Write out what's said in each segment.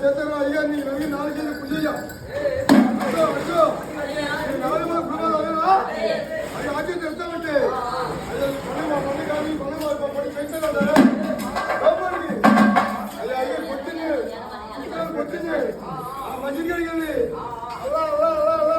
చేతరా అయ్యా నీ నవి 4 ఏళ్ళు పుయ్య అది ఆచి తెస్తామంటే అయ్యా పని కానీ పని చేస్తారా అయ్యా అయ్యే కొట్టింది మంచిది కలిగింది అలా అలా అలా అలా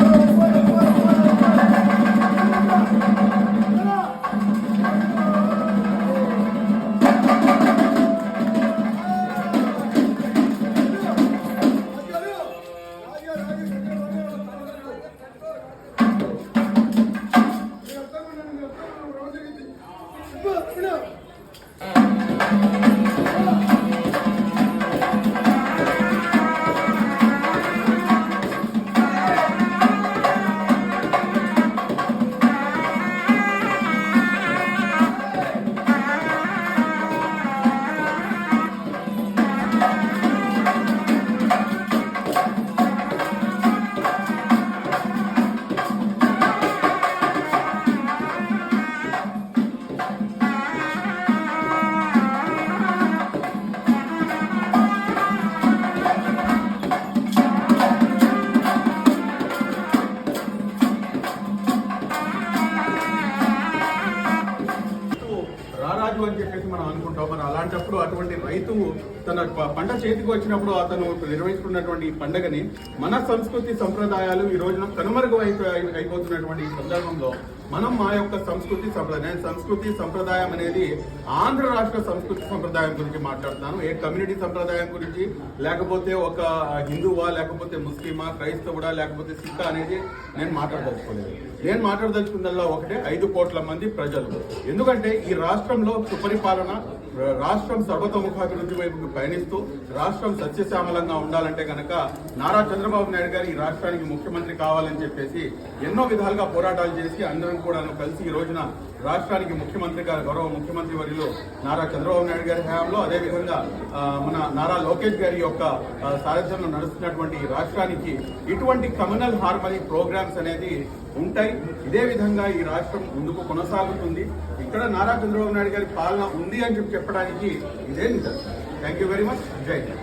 రారాజు అని చెప్పేసి మనం అనుకుంటాం. మరి అలాంటప్పుడు అటువంటి రైతు తన పంట చేతికి వచ్చినప్పుడు అతను నిర్వహించుకున్నటువంటి పండుగని మన సంస్కృతి సంప్రదాయాలు ఈ రోజున కనుమరుగు అయిపోతున్నటువంటి సందర్భంలో మనం మా యొక్క సంస్కృతి సంప్రదాయం అనేది ఆంధ్ర రాష్ట్ర సంస్కృతి సంప్రదాయం గురించి మాట్లాడుతున్నాను. ఏ కమ్యూనిటీ సంప్రదాయం గురించి, లేకపోతే ఒక హిందువా, లేకపోతే ముస్లిమా, క్రైస్తవుడా, లేకపోతే సిక్కా అనేది నేను మాట్లాడదలుచుకోలేదు. నేను మాట్లాడదలుచుకున్నలా ఒకటే 5 కోట్ల మంది ప్రజలు. ఎందుకంటే ఈ రాష్ట్రంలో సుపరిపాలన, రాష్ట్రం సర్వతోముఖాభివృద్ధి వైపు పయనిస్తూ రాష్ట్రం సస్యశ్యామలంగా ఉండాలంటే కనుక నారా చంద్రబాబు నాయుడు గారు ఈ రాష్ట్రానికి ముఖ్యమంత్రి కావాలని చెప్పేసి ఎన్నో విధాలుగా పోరాటాలు చేసి అందరం కూడా కలిసి ఈ రోజున రాష్ట్రానికి ముఖ్యమంత్రిగా గౌరవ ముఖ్యమంత్రి వర్యులు నారా చంద్రబాబు నాయుడు గారి హయాంలో, అదేవిధంగా మన నారా లోకేష్ గారి యొక్క సారథ్యంలో నడుస్తున్నటువంటి ఈ రాష్ట్రానికి ఇటువంటి కమ్యూనల్ హార్మనీ ప్రోగ్రామ్స్ అనేది ఉంటాయి. ఇదే విధంగా ఈ రాష్ట్రం ముందుకు కొనసాగుతుంది. ఇక్కడ నారా చంద్రబాబు నాయుడు గారి పాలన ఉంది అని చెప్పడానికి ఇదే నిజం. Thank you very much. జై హింద్.